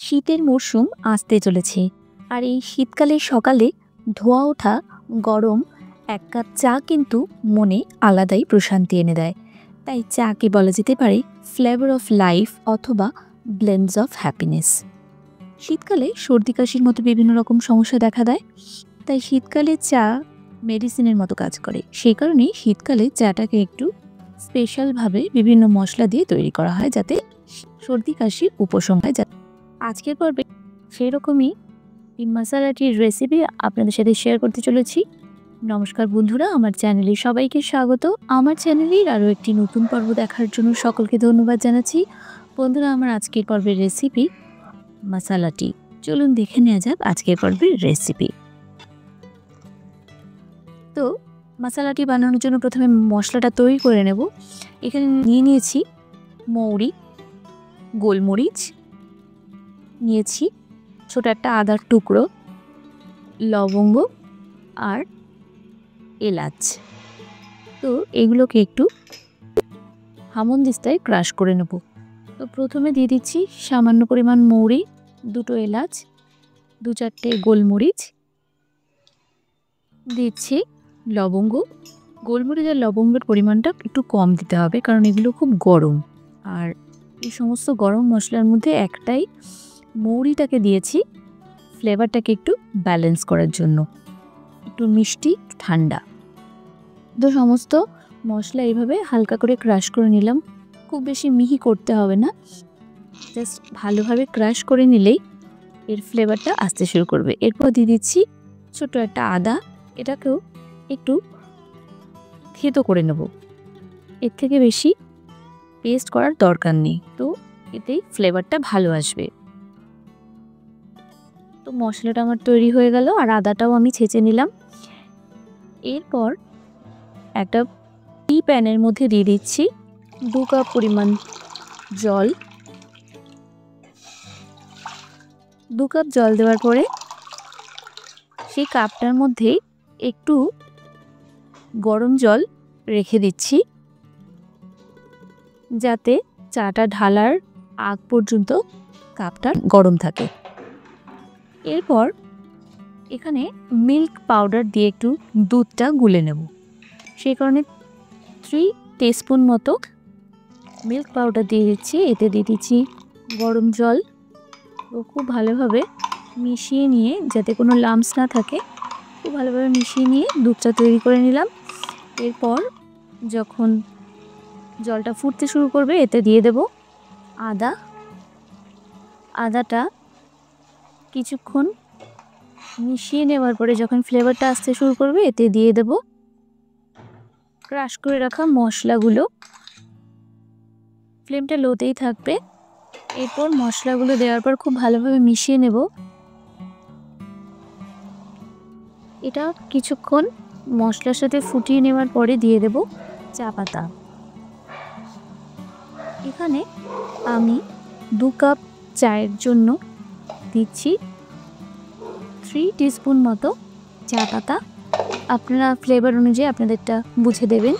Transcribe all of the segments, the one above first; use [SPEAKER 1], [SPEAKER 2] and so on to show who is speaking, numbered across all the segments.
[SPEAKER 1] শীতের মরশুম আসতে চলেছে, আর এই শীতকালের সকালে ধোয়া ওঠা গরম এক কাপ চা কিন্তু মনে আলাদাই প্রশান্তি এনে দেয়। তাই চাকে বলা যেতে পারে ফ্লেভার অফ লাইফ অথবা ব্লেন্ডস অফ হ্যাপিনেস। শীতকালে সর্দি কাশির মতো বিভিন্ন রকম সমস্যা দেখা দেয়, তাই শীতকালে চা মেডিসিনের মতো কাজ করে। সেই কারণেই শীতকালে চাটাকে একটু স্পেশালভাবে বিভিন্ন মশলা দিয়ে তৈরি করা হয়, যাতে সর্দি কাশির উপশম হয়। আজকের পর্বে সেই রকমই এই মশালাটির রেসিপি আপনাদের সাথে শেয়ার করতে চলেছি। নমস্কার বন্ধুরা, আমার চ্যানেলে সবাইকে স্বাগত। আমার চ্যানেলের আরও একটি নতুন পর্ব দেখার জন্য সকলকে ধন্যবাদ জানাচ্ছি। বন্ধুরা, আমার আজকের পর্বের রেসিপি মশালাটি। চলুন দেখে নেওয়া যাক আজকের পর্বের রেসিপি। তো মশালাটি বানানোর জন্য প্রথমে মশলাটা তৈরি করে নেব। এখানে নিয়েছি মৌরি, গোলমরিচ নিয়েছি, ছোট একটা আদার টুকরো, লবঙ্গ আর এলাচ। তো এগুলোকে একটু হামনদিস্তায় ক্রাশ করে নেব। তো প্রথমে দিয়ে দিচ্ছি সামান্য পরিমাণ মৌরি, দুটো এলাচ, দু চারটে গোলমরিচ, দিচ্ছি লবঙ্গ। গোলমরিচ আর লবঙ্গের পরিমাণটা একটু কম দিতে হবে, কারণ এগুলো খুব গরম। আর এই সমস্ত গরম মশলার মধ্যে একটাই মৌরিটাকে দিয়েছি ফ্লেভারটাকে একটু ব্যালেন্স করার জন্য, একটু মিষ্টি ঠান্ডা। তো সমস্ত মশলা এইভাবে হালকা করে ক্রাশ করে নিলাম। খুব বেশি মিহি করতে হবে না, জাস্ট ভালোভাবে ক্রাশ করে নিলেই এর ফ্লেভারটা আসতে শুরু করবে। এরপর দিয়ে দিচ্ছি ছোট একটা আদা, এটাকেও একটু থেতো করে নেব। এর থেকে বেশি পেস্ট করার দরকার নেই, তো এতেই ফ্লেভারটা ভালো আসবে। তো মশলাটা আমার তৈরি হয়ে গেল, আর আদাটাও আমি ছেঁচে নিলাম। এরপর একটা প্যানের মধ্যে দিয়ে দিচ্ছি 2 কাপ পরিমাণ জল। 2 কাপ জল দেওয়ার পরে সেই কাপটার মধ্যে একটু গরম জল রেখে দিচ্ছি, যাতে চাটা ঢালার আগ পর্যন্ত কাপটা গরম থাকে। এরপর এখানে মিল্ক পাউডার দিয়ে একটু দুধটা গুলে নেব। সেই কারণে 3 টিস্পুন মতো মিল্ক পাউডার দিয়ে দিচ্ছি। এতে দিয়ে দিচ্ছি গরম জল, ও খুব ভালোভাবে মিশিয়ে নিয়ে, যাতে কোনো লাম্পস না থাকে, খুব ভালোভাবে মিশিয়ে নিয়ে দুধটা তৈরি করে নিলাম। এরপর যখন জলটা ফুটতে শুরু করবে, এতে দিয়ে দেব আদাটা কিছুক্ষণ মিশিয়ে নেওয়ার পরে যখন ফ্লেভারটা আসতে শুরু করবে, এতে দিয়ে দেব ক্রাশ করে রাখা মশলাগুলো। ফ্লেমটা লোতেই থাকবে। এরপর মশলাগুলো দেওয়ার পর খুব ভালোভাবে মিশিয়ে নেব। এটা কিছুক্ষণ মশলার সাথে ফুটিয়ে নেওয়ার পরে দিয়ে দেব চা পাতা। এখানে আমি 2 কাপ চায়ের জন্য দিচ্ছি 3 টিস্পুন মতো চা পাতা। আপনারা ফ্লেভার অনুযায়ী আপনাদেরটা বুঝে দেবেন।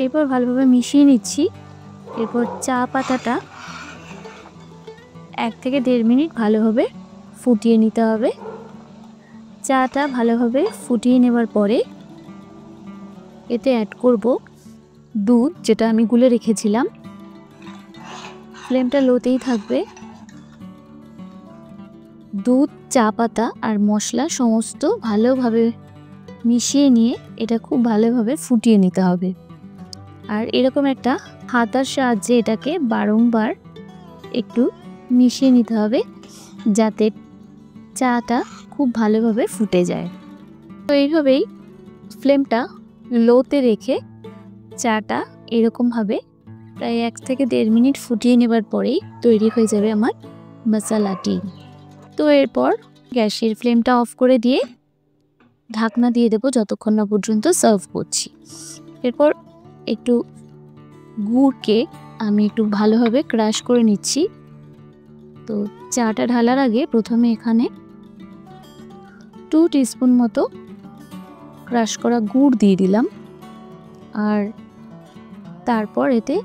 [SPEAKER 1] এরপর ভালোভাবে মিশিয়ে নিচ্ছি। এরপর চা পাতাটা 1 থেকে 1.5 মিনিট ভালোভাবে ফুটিয়ে নিতে হবে। চাটা ভালোভাবে ফুটিয়ে নেওয়ার পরে এতে অ্যাড করব দুধ, যেটা আমি গুলে রেখেছিলাম। ফ্লেমটা লোতেই থাকবে। দুধ, চা পাতা আর মশলা সমস্ত ভালোভাবে মিশিয়ে নিয়ে এটা খুব ভালোভাবে ফুটিয়ে নিতে হবে। আর এরকম একটা হাতার সাহায্যে এটাকে বারংবার একটু মিশিয়ে নিতে হবে, যাতে চাটা খুব ভালোভাবে ফুটে যায়। তো এইভাবেই ফ্লেমটা লোতে রেখে চাটা এরকমভাবে প্রায় 1 থেকে 1.5 মিনিট ফুটিয়ে নেবার পরেই তৈরি হয়ে যাবে আমার মশালাটি। তো এরপর গ্যাসের ফ্লেমটা অফ করে দিয়ে ঢাকনা দিয়ে দেবো যতক্ষণ না পর্যন্ত সার্ভ করছি। এরপর একটু গুড়কে আমি একটু ভালোভাবে ক্রাশ করে নিচ্ছি। তো চাটা ঢালার আগে প্রথমে এখানে 2 টিস্পুন মতো ক্রাশ করা গুড় দিয়ে দিলাম, আর তারপর এতে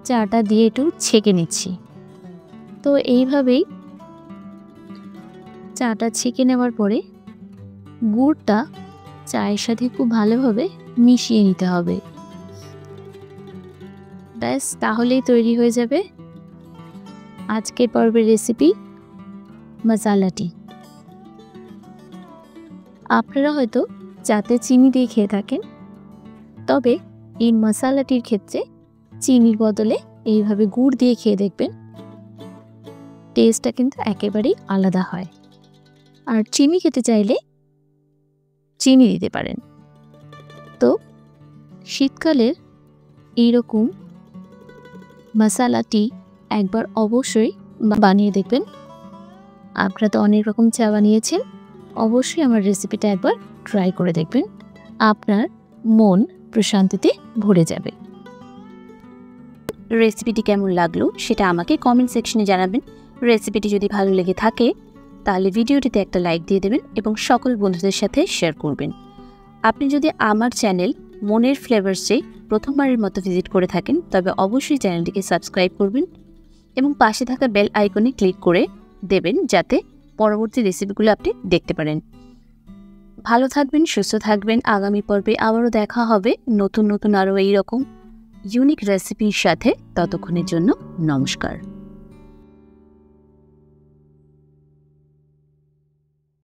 [SPEAKER 1] চাটা দিয়ে একটু ছেঁকে নিচ্ছি। তো এইভাবেই চাটা ছেঁকে নেওয়ার পরে গুড়টা চায়ের সাথে খুব ভালোভাবে মিশিয়ে নিতে হবে। ব্যাস, তাহলেই তৈরি হয়ে যাবে আজকের পর্বের রেসিপি মশালা টি। আপনারা হয়তো চাতে চিনি দিয়ে খেয়ে থাকেন, তবে এই মশালা টির ক্ষেত্রে চিনির বদলে এইভাবে গুড় দিয়ে খেয়ে দেখবেন, টেস্টটা কিন্তু একেবারেই আলাদা হয়। আর চিনি খেতে চাইলে চিনি দিতে পারেন। তো শীতকালের এইরকম মশালা টি একবার অবশ্যই বানিয়ে দেখবেন। আপনারা তো অনেক রকম চা বানিয়েছেন, অবশ্যই আমার রেসিপিটা একবার ট্রাই করে দেখবেন, আপনার মন প্রশান্তিতে ভরে যাবে।
[SPEAKER 2] রেসিপিটি কেমন লাগলো সেটা আমাকে কমেন্ট সেকশনে জানাবেন। রেসিপিটি যদি ভালো লেগে থাকে তাহলে ভিডিওটিতে একটা লাইক দিয়ে দেবেন এবং সকল বন্ধুদের সাথে শেয়ার করবেন। আপনি যদি আমার চ্যানেল মনের ফ্লেভার্সে প্রথমবারের মতো ভিজিট করে থাকেন তবে অবশ্যই চ্যানেলটিকে সাবস্ক্রাইব করবেন এবং পাশে থাকা বেল আইকনে ক্লিক করে দেবেন যাতে পরবর্তী রেসিপিগুলো আপনি দেখতে পারেন। ভালো থাকবেন, সুস্থ থাকবেন। আগামী পর্বে আবারও দেখা হবে নতুন নতুন আরও এইরকম ইউনিক রেসিপির সাথে। ততক্ষণের জন্য নমস্কার।